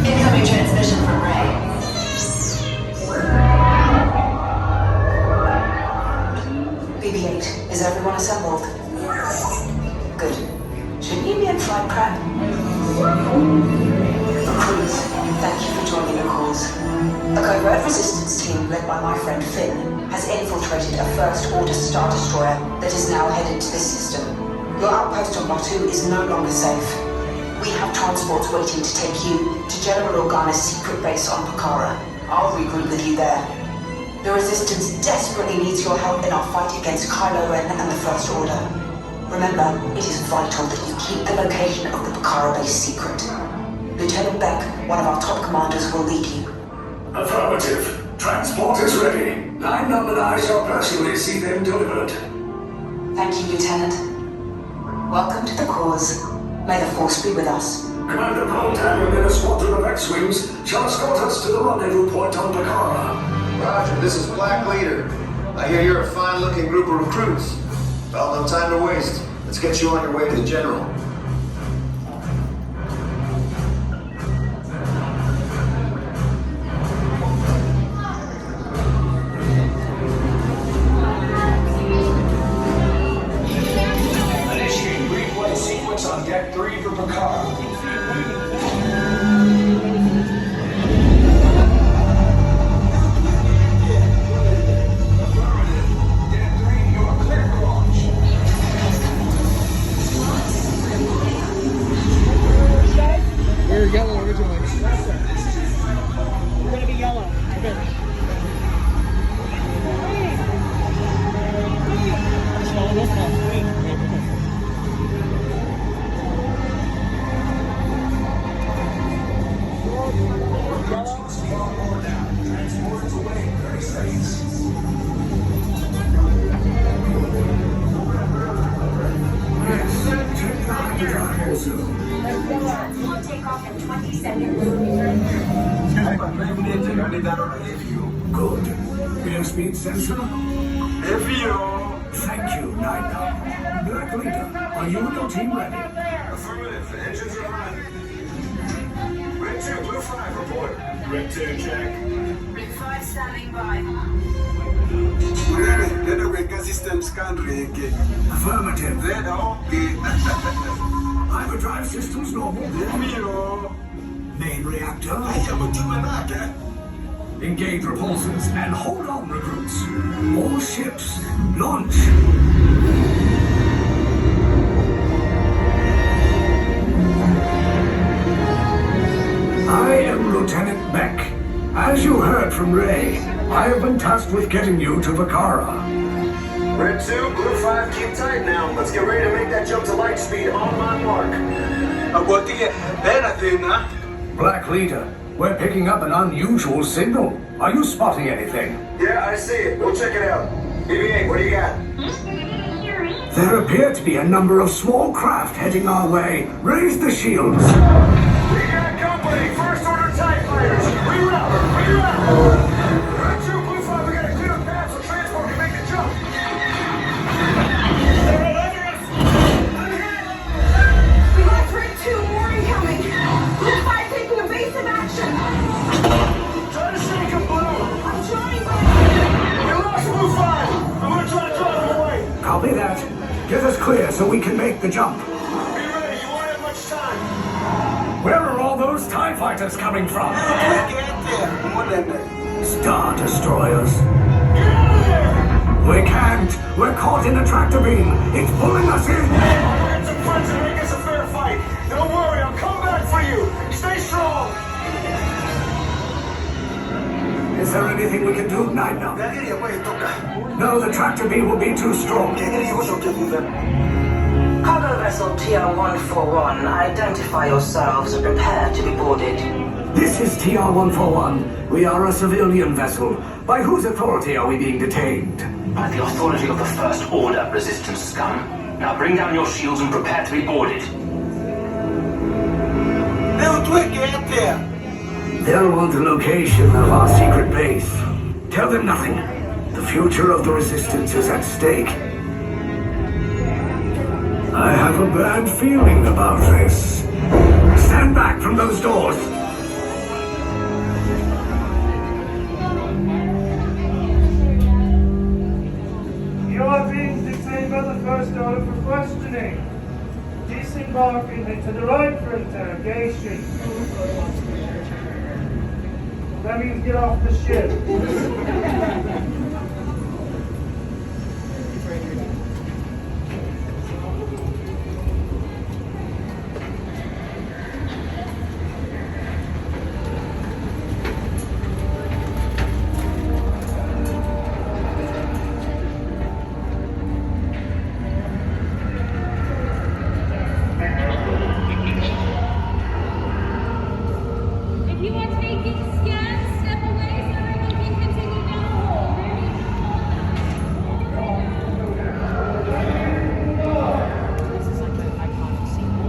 Incoming transmission from Rey. BB-8, is everyone assembled? Good. Should you be in flight prep? Crews, thank you for joining the cause. A covert resistance team led by my friend Finn has infiltrated a First Order Star Destroyer that is now headed to this system. Your outpost on Batu is no longer safe. We have transports waiting to take you to General Organa's secret base on Pakara. I'll regroup with you there. The Resistance desperately needs your help in our fight against Kylo Ren and the First Order. Remember, it is vital that you keep the location of the Pakara base secret. Lieutenant Beck, one of our top commanders, will lead you. Affirmative. Transport is ready. Line-Numb and I shall personally see them delivered. Thank you, Lieutenant. Welcome to the cause. May the Force be with us. Commander Boltan and then a squadron of X-Wings shall escort us to the rendezvous point on Pakara. Roger, this is Black Leader. I hear you're a fine-looking group of recruits. Well, no time to waste. Let's get you on your way to the General. Initiating replay sequence on Deck 3 for Pakara. We're yellow originally. We're gonna be yellow. We'll take off in 20 seconds. Good. Airspeed sensor? Thank you, Nina. Black Leader, are you and your team ready? Affirmative. Engines are running. Red 2, Blue 5, report. Red 2, check. Big 5 standing by. System scan again. Affirmative. Okay. Hyperdrive systems normal. Main reactor. Engage repulsors and hold on, recruits. All ships, launch. I am Lieutenant Beck. As you heard from Rey, I have been tasked with getting you to Vakara. Red 2, Blue 5, keep tight now. Let's get ready to make that jump to light speed on my mark. Black Leader, we're picking up an unusual signal. Are you spotting anything? Yeah, I see it. We'll check it out. BB-8, what do you got? There appear to be a number of small craft heading our way. Raise the shields. We got company. First Order TIE fighters. Reroute. Red 2, Blue 5, we got a clear path so transport can make the jump. We lost Red 2, more incoming. Blue 5 taking evasive action. Try to shake him, Blue. I'm trying, but... We lost Blue 5. I'm gonna try to drive him away. Copy that. Get us clear so we can make the jump. Be ready. You won't have much time. Where are all those TIE fighters coming from? Star Destroyers. Get out of there. We can't. We're caught in a tractor beam. It's pulling us in. We'll get some friends and make us a fair fight. Don't worry, I'll come back for you. Stay strong. Is there anything we can do, Nina? No, the tractor beam will be too strong. Cargo vessel TR-141, identify yourselves and prepare to be boarded. This is TR-141. We are a civilian vessel. By whose authority are we being detained? By the authority of the First Order resistance scum. Now bring down your shields and prepare to be boarded. They'll want the location of our secret base. Tell them nothing. The future of the Resistance is at stake. I have a bad feeling about this. Stand back from those doors. You are being detained by the First Order for questioning. Disembarking into the right for interrogation. That means get off the ship. If you are taking scans, step away so everyone can continue down the hall. This is like an iconic scene.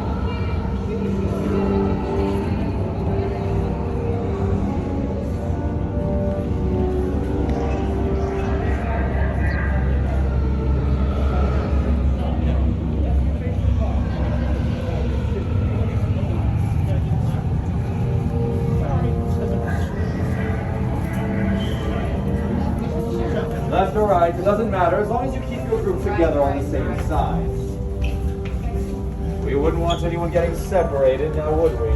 Left or right, it doesn't matter, as long as you keep your group together on the same side. We wouldn't want anyone getting separated, now would we?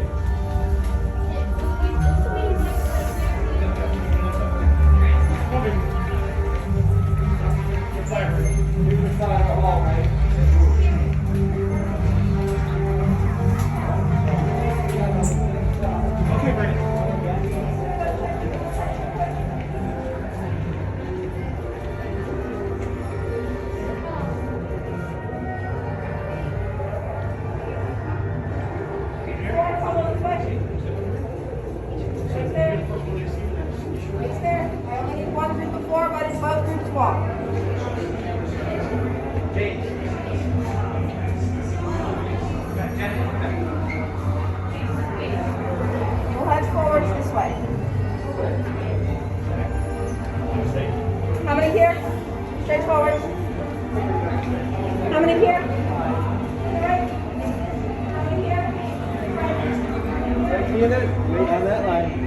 It's there. I only need one group of four, but it's both groups walk. We'll head forwards this way. How many here? Straight forward. How many here? To the right. How many here? Next unit, wait on that line.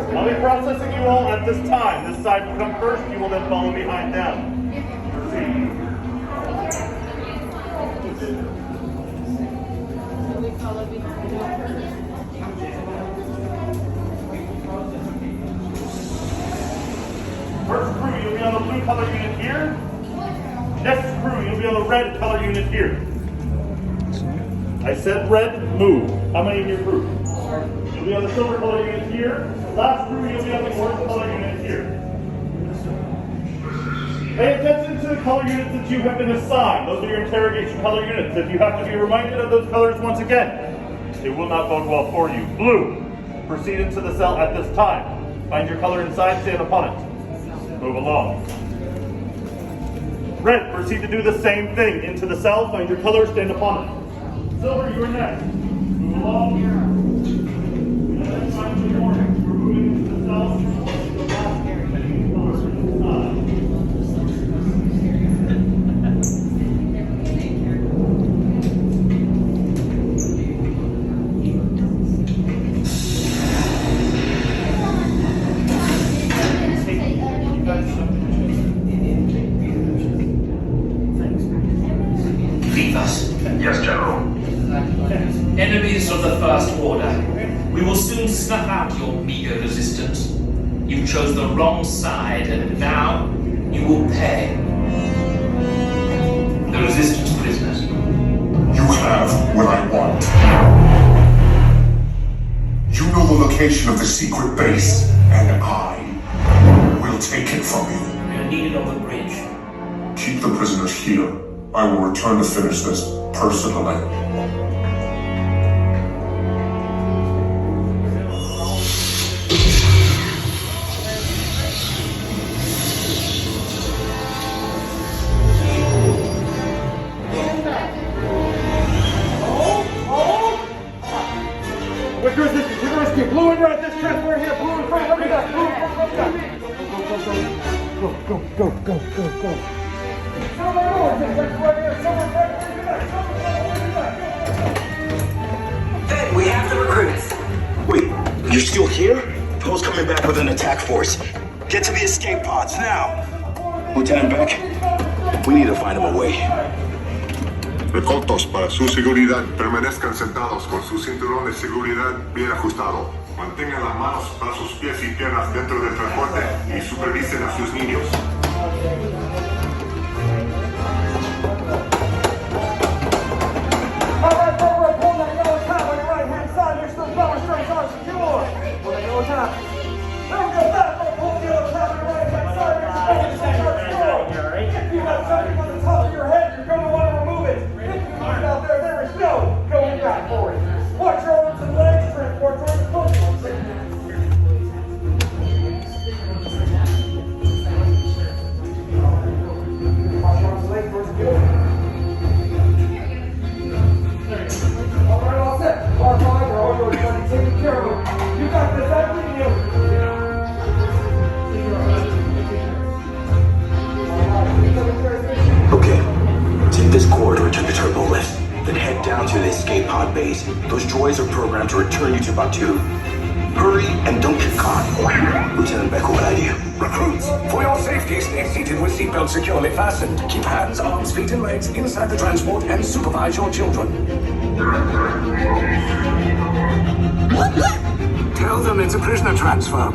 I'll be processing you all at this time. This side will come first, you will then follow behind them. Proceed. First crew, you'll be on the blue color unit here. Next crew, you'll be on the red color unit here. I said red, move. How many in your crew? You'll be on the silver color unit here. Last crew, you'll be on the orange color unit here. Pay attention to the color units that you have been assigned. Those are your interrogation color units. If you have to be reminded of those colors once again, it will not bode well for you. Blue, proceed into the cell at this time. Find your color inside, stand upon it. Move along. Red, proceed to do the same thing. Into the cell, find your color, stand upon it. Silver, you are next. Move along. And then find your orange. We're moving into the cell. The last area. Color inside. Yes, General. Enemies of the First Order, we will soon snuff out your meager resistance. You chose the wrong side, and now you will pay. The Resistance prisoners. You have what I want. location of the secret base, and I will take it from you. We are needed on the bridge. Keep the prisoners here. I will return to finish this personally. Blue and red, this trip, we're here. Blue and red, hurry up. Blue and red, hurry up. Go. Then we have the recruits. Wait, you're still here? Poe's coming back with an attack force. Get to the escape pods now. Lieutenant Beck, we need to find him a way. Pilotos, para su seguridad, permanezcan sentados con su cinturón de seguridad bien ajustado. Mantengan las manos, brazos, pies y piernas dentro del transporte y supervisen a sus niños. All right, Cobra, pull that yellow tab on your right-hand side. You're still going straight on secure. Pull that yellow tab. There we go, back. Pull the yellow tab on your right-hand side. You're still going straight on secure. If you have something on the top of your head, you're going to want to remove it. If you find out there is no going back for it. Watch your arms and legs, transport towards the coast. Okay, take this corridor to the turbo lift, then head down to the escape pod base. Those droids are programmed to return you to Batu. Hurry and don't get caught. Lieutenant Beck, what I do? Recruits, for your safety, stay seated with seatbelts securely fastened. Keep hands, arms, feet, and legs inside the transport and supervise your children. Tell them it's a prisoner transfer.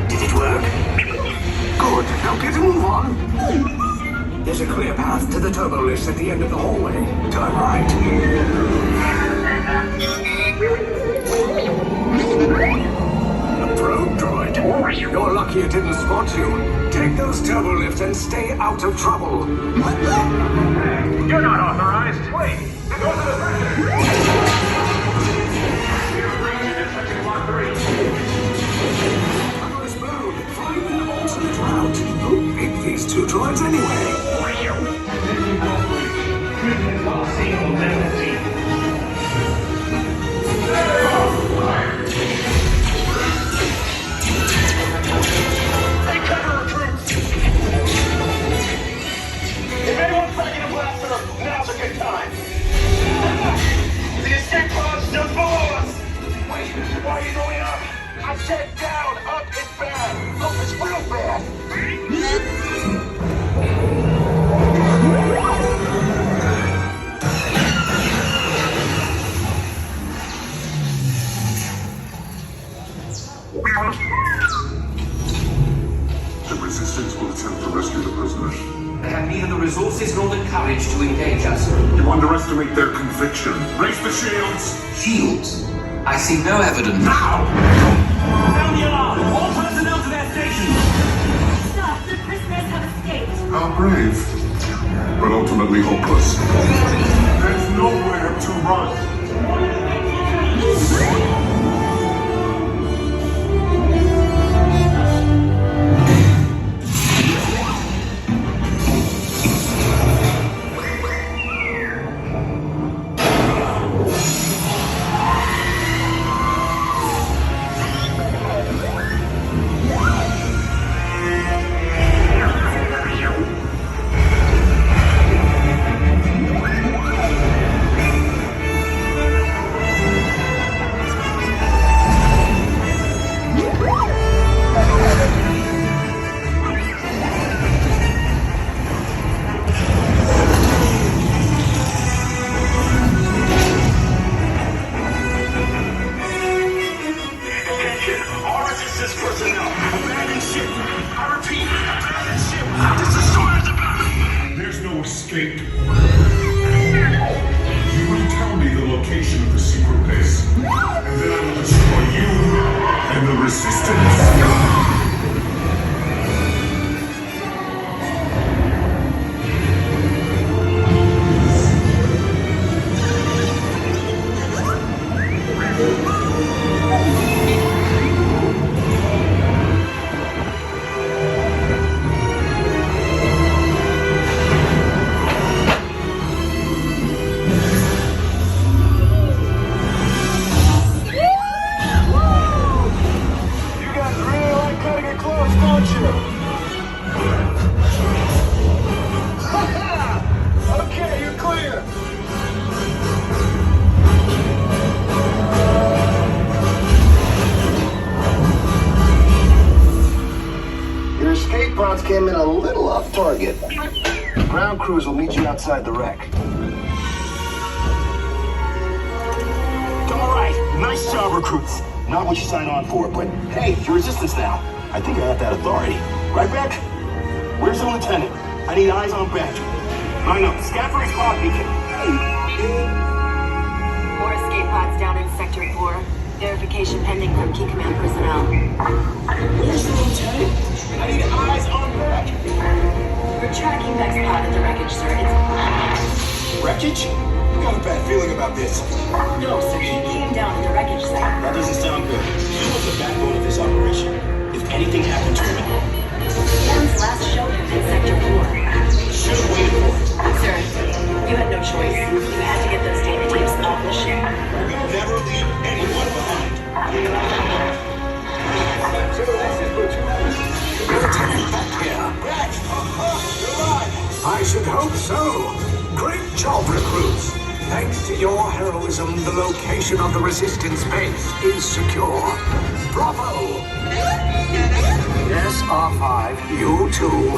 Did it work? Good. Now get a move on. There's a clear path to the turbo lifts at the end of the hallway. Turn right. A probe droid. You're lucky it didn't spot you. Take those turbo lifts and stay out of trouble. You're not authorized. Wait. Go to the Find an alternate route. Who picked these two droids anyway? Take cover, recruits! If anyone's backing a blaster, now's a good time. The escape pod's just below us! Wait, why are you going up? I said down, up is bad. Up is real bad. The resistance will attempt to rescue the prisoners. They have neither the resources nor the courage to engage us. You underestimate their conviction. Raise the shields! Shields? I see no evidence. Now! Sound the alarm! All personnel to their stations! Sir, the prisoners have escaped. How brave, but ultimately hopeless. There's nowhere to run. There's no escape. You will tell me the location target. Ground crews will meet you outside the wreck. All right, nice job, recruits. Not what you signed on for, but hey, you're resistance now. I think I got that authority. Right, Beck? Where's the lieutenant? I need eyes on Beck. Line up, scan for his pod beacon. More escape pods down in Sector 4. Verification pending from key command personnel. Where's the lieutenant? I need eyes on Beck. We're tracking Beck's pod at the wreckage, sir. It's... Wreckage? I got a bad feeling about this. No, sir. He came down at the wreckage site. That doesn't sound good. He was the backbone of this operation. If anything happened to him... Scans last showed him in Sector 4. Should have waited for it. Sir, you had no choice. You had to get those data tapes off the ship. We'll never leave anyone behind. Lieutenant back here. Beck! You're alive! I should hope so. Great job, recruits. Thanks to your heroism, the location of the resistance base is secure. Bravo! Yes, R5, you too.